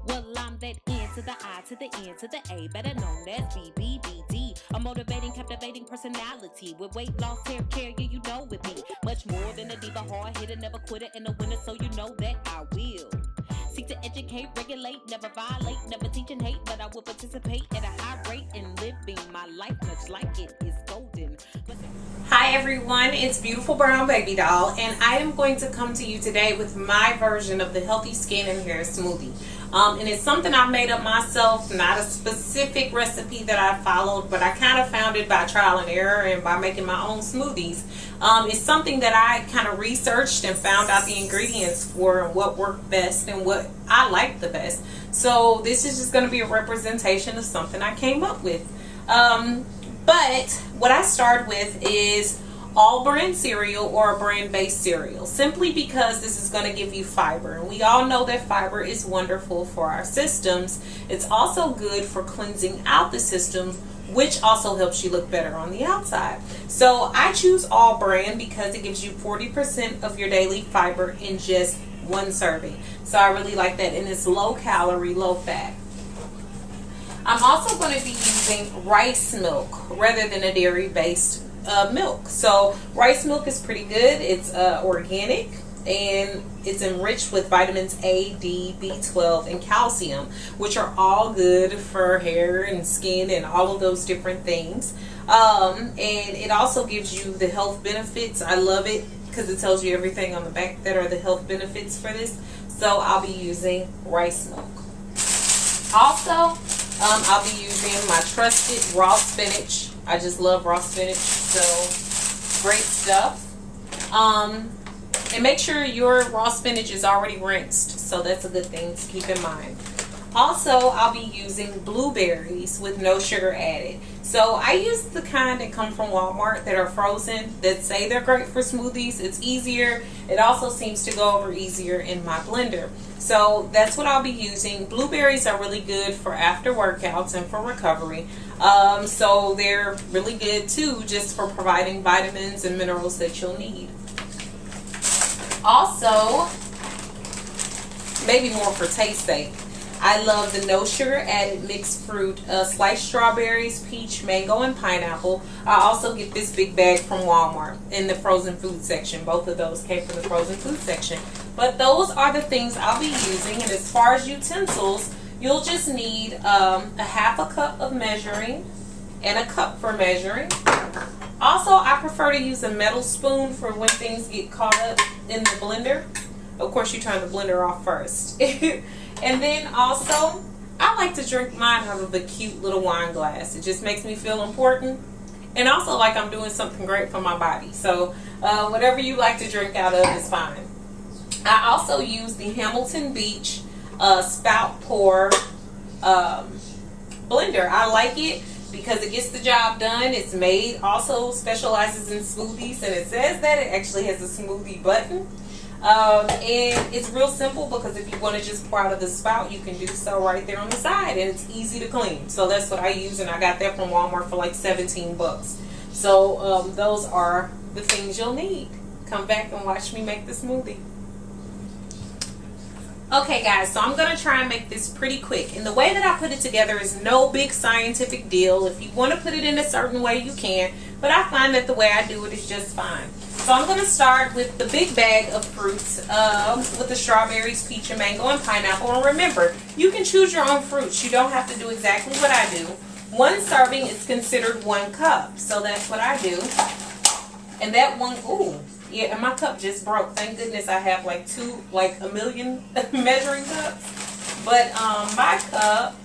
Well, I'm that N to the I to the N to the A, better known as BBBD. A motivating, captivating personality with weight loss, hair care, yeah, you know with me. Much more than a diva, hard hitter, never quitter, and a winner, so you know that I will. Seek to educate, regulate, never violate, never teach and hate, but I will participate at a high rate in living my life much like it is golden. Hi everyone, it's Beautiful Brown Baby Doll, and I am going to come to you today with my version of the Healthy Skin and Hair Smoothie. And it's something I made up myself, not a specific recipe that I followed, but I kind of found it by trial and error and by making my own smoothies. It's something that I kind of researched and found out the ingredients for and what worked best and what I liked the best. So this is just going to be a representation of something I came up with. But what I start with is all brand cereal or a brand based cereal, simply because this is going to give you fiber, and we all know that fiber is wonderful for our systems. It's also good for cleansing out the system, which also helps you look better on the outside. So I choose all brand because it gives you 40% of your daily fiber in just one serving. So I really like that, and it's low calorie, low fat. I'm also going to be using rice milk rather than a dairy based milk. So rice milk is pretty good. It's organic, and it's enriched with vitamins A, D, B12, and calcium, which are all good for hair and skin and all of those different things. And it also gives you the health benefits. I love it because it tells you everything on the back that are the health benefits for this. So I'll be using rice milk. Also, I'll be using my trusted raw spinach. I just love raw spinach, so great stuff. And make sure your raw spinach is already rinsed, so that's a good thing to keep in mind. Also, I'll be using blueberries with no sugar added. So I use the kind that come from Walmart that are frozen, that say they're great for smoothies. It's easier. It also seems to go over easier in my blender. So that's what I'll be using. Blueberries are really good for after workouts and for recovery. So they're really good too, just for providing vitamins and minerals that you'll need. Also, maybe more for taste sake, I love the no sugar added mixed fruit, sliced strawberries, peach, mango, and pineapple. I also get this big bag from Walmart in the frozen food section. Both of those came from the frozen food section. But those are the things I'll be using. And as far as utensils, you'll just need a half a cup of measuring and a cup for measuring. Also, I prefer to use a metal spoon for when things get caught up in the blender. Of course, you turn the blender off first. And then also, I like to drink mine out of a cute little wine glass. It just makes me feel important, and also like I'm doing something great for my body. So whatever you like to drink out of is fine. I also use the Hamilton Beach spout pour blender. I like it because it gets the job done. It's made, also specializes in smoothies, and it says that it actually has a smoothie button. And it's real simple because if you want to just pour out of the spout, you can do so right there on the side, and it's easy to clean. So that's what I use, and I got that from Walmart for like 17 bucks. So those are the things you'll need. Come back and watch me make the smoothie. Okay guys, so I'm going to try and make this pretty quick. And the way that I put it together is no big scientific deal. If you want to put it in a certain way, you can. But I find that the way I do it is just fine. So I'm going to start with the big bag of fruits with the strawberries, peach, and mango, and pineapple. And remember, you can choose your own fruits. You don't have to do exactly what I do. One serving is considered 1 cup. So that's what I do. And that one, ooh. Yeah, and my cup just broke. Thank goodness I have like a million measuring cups. But my cup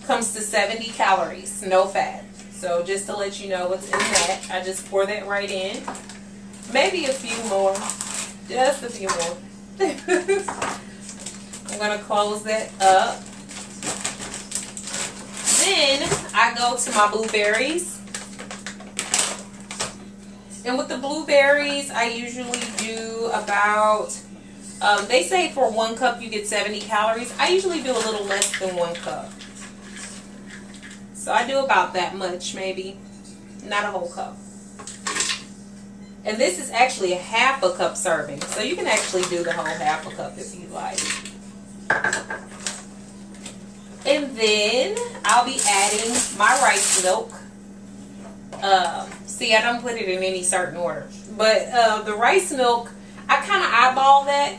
comes to 70 calories, no fat. So just to let you know what's in that, I just pour that right in. Maybe a few more. Just a few more. I'm going to close that up. Then I go to my blueberries. And with the blueberries, I usually do about, they say for 1 cup you get 70 calories. I usually do a little less than 1 cup. So I do about that much, maybe. Not a whole cup. And this is actually a half a cup serving. So you can actually do the whole half a cup if you like. And then I'll be adding my rice milk. See, I don't put it in any certain order. But the rice milk, I kind of eyeball that.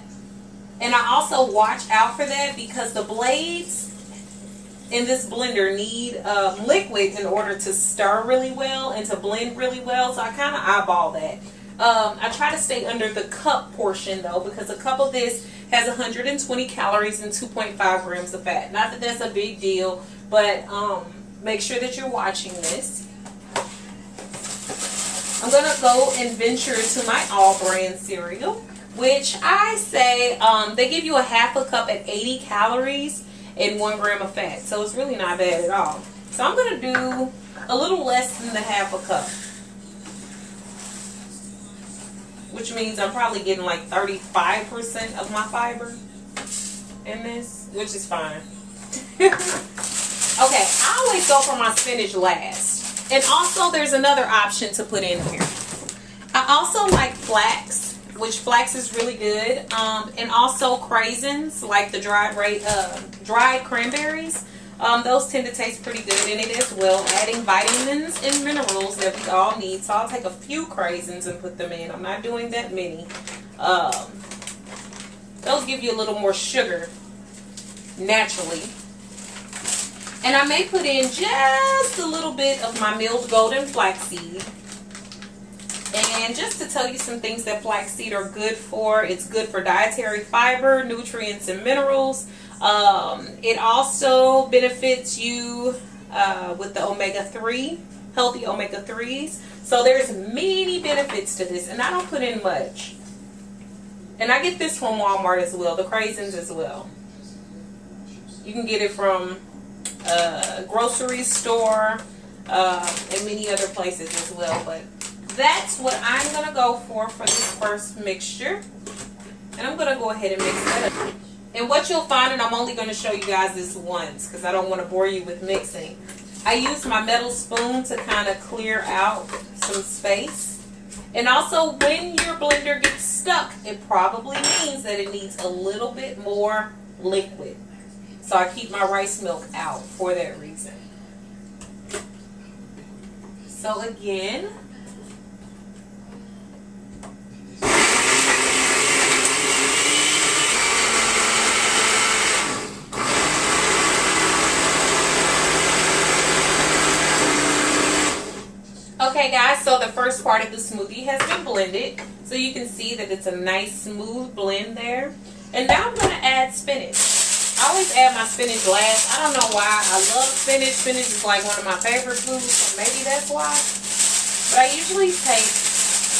And I also watch out for that because the blades in this blender need liquid in order to stir really well and to blend really well. So I kind of eyeball that. I try to stay under the cup portion though, because a cup of this has 120 calories and 2.5 grams of fat. Not that that's a big deal, but make sure that you're watching this. I'm going to go and venture to my All Brand cereal, which I say they give you a half a cup at 80 calories and 1 gram of fat. So it's really not bad at all. So I'm going to do a little less than the half a cup, which means I'm probably getting like 35% of my fiber in this, which is fine. Okay, I always go for my spinach last. And also there's another option to put in here. I also like flax, which flax is really good. And also craisins, like the dried cranberries. Those tend to taste pretty good in it as well, adding vitamins and minerals that we all need. So I'll take a few craisins and put them in. I'm not doing that many. Those give you a little more sugar naturally. And I may put in just a little bit of my milled golden flaxseed. And just to tell you some things that flaxseed are good for, it's good for dietary fiber, nutrients, and minerals. It also benefits you with the omega-3, healthy omega-3s. So there's many benefits to this, and I don't put in much. And I get this from Walmart as well, the craisins as well. You can get it from grocery store and many other places as well. But that's what I'm going to go for this first mixture. And I'm going to go ahead and mix that up. And what you'll find, and I'm only going to show you guys this once because I don't want to bore you with mixing. I use my metal spoon to kind of clear out some space. And also when your blender gets stuck, it probably means that it needs a little bit more liquid. So I keep my rice milk out for that reason. So again, okay guys, so the first part of the smoothie has been blended. So you can see that it's a nice smooth blend there. And now I'm going to add spinach. I always add my spinach last. I don't know why. I love spinach. Spinach is like one of my favorite foods, so maybe that's why. But I usually take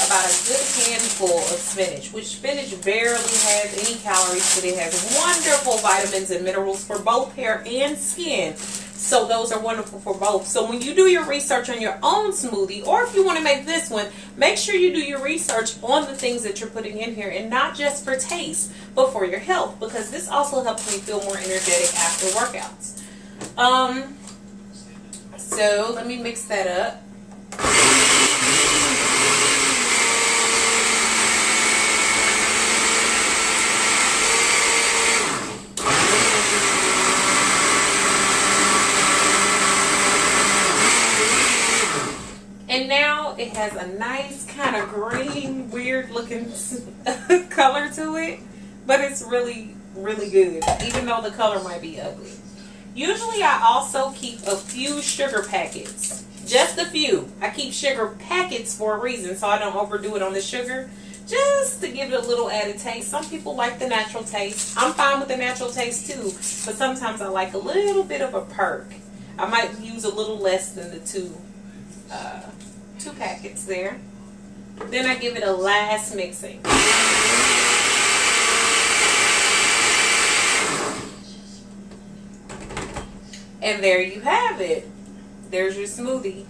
about a good handful of spinach, which spinach barely has any calories, but it has wonderful vitamins and minerals for both hair and skin. So those are wonderful for both. So when you do your research on your own smoothie, or if you want to make this one, make sure you do your research on the things that you're putting in here, and not just for taste, but for your health, because this also helps me feel more energetic after workouts. So let me mix that up. And now it has a nice kind of green, weird looking color to it. But it's really, really good, even though the color might be ugly. Usually I also keep a few sugar packets. Just a few. I keep sugar packets for a reason, so I don't overdo it on the sugar. Just to give it a little added taste. Some people like the natural taste. I'm fine with the natural taste too. But sometimes I like a little bit of a perk. I might use a little less than the two packets there. Then I give it a last mixing. And there you have it. There's your smoothie.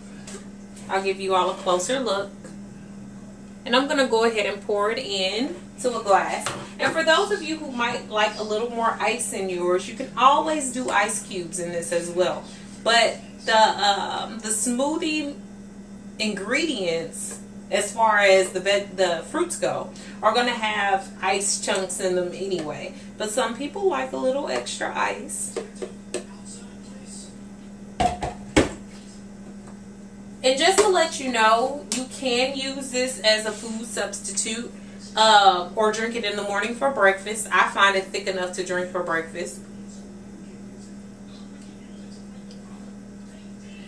I'll give you all a closer look. And I'm going to go ahead and pour it in to a glass. And for those of you who might like a little more ice in yours, you can always do ice cubes in this as well. But the smoothie ingredients as far as the fruits go, are going to have ice chunks in them anyway. But some people like a little extra ice. And just to let you know, you can use this as a food substitute or drink it in the morning for breakfast. I find it thick enough to drink for breakfast.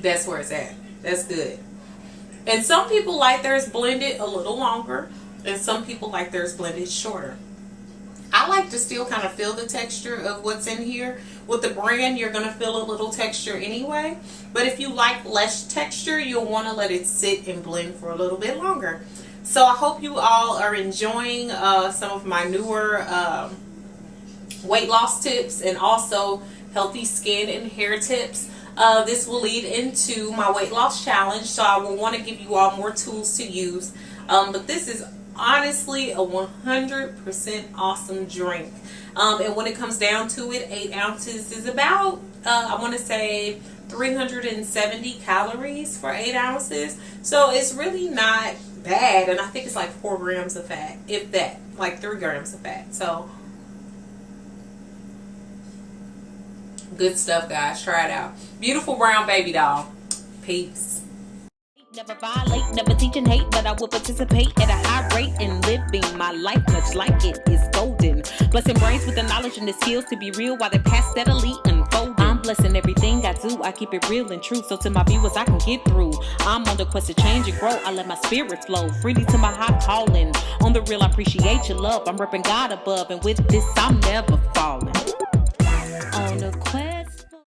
That's where it's at. That's good. And some people like theirs blended a little longer, and some people like theirs blended shorter. I like to still kind of feel the texture of what's in here. With the brand, you're going to feel a little texture anyway. But if you like less texture, you'll want to let it sit and blend for a little bit longer. So I hope you all are enjoying some of my newer weight loss tips and also healthy skin and hair tips. This will lead into my weight loss challenge, so I will want to give you all more tools to use. But this is honestly a 100% awesome drink. And when it comes down to it, 8 ounces is about, I want to say, 370 calories for 8 ounces. So it's really not bad. And I think it's like 4 grams of fat, if that, like 3 grams of fat. So good stuff, guys. Try it out. Beautiful brown baby doll. Peace. Never violate, never teach and hate, but I will participate at a high rate in living my life much like it is golden. Blessing brains with the knowledge and the skills to be real while they pass steadily unfolding. I'm blessing everything I do. I keep it real and true, so to my viewers I can get through. I'm on the quest to change and grow. I let my spirit flow freely to my high calling. On the real, I appreciate your love. I'm repping God above, and with this I'm never falling. On the quest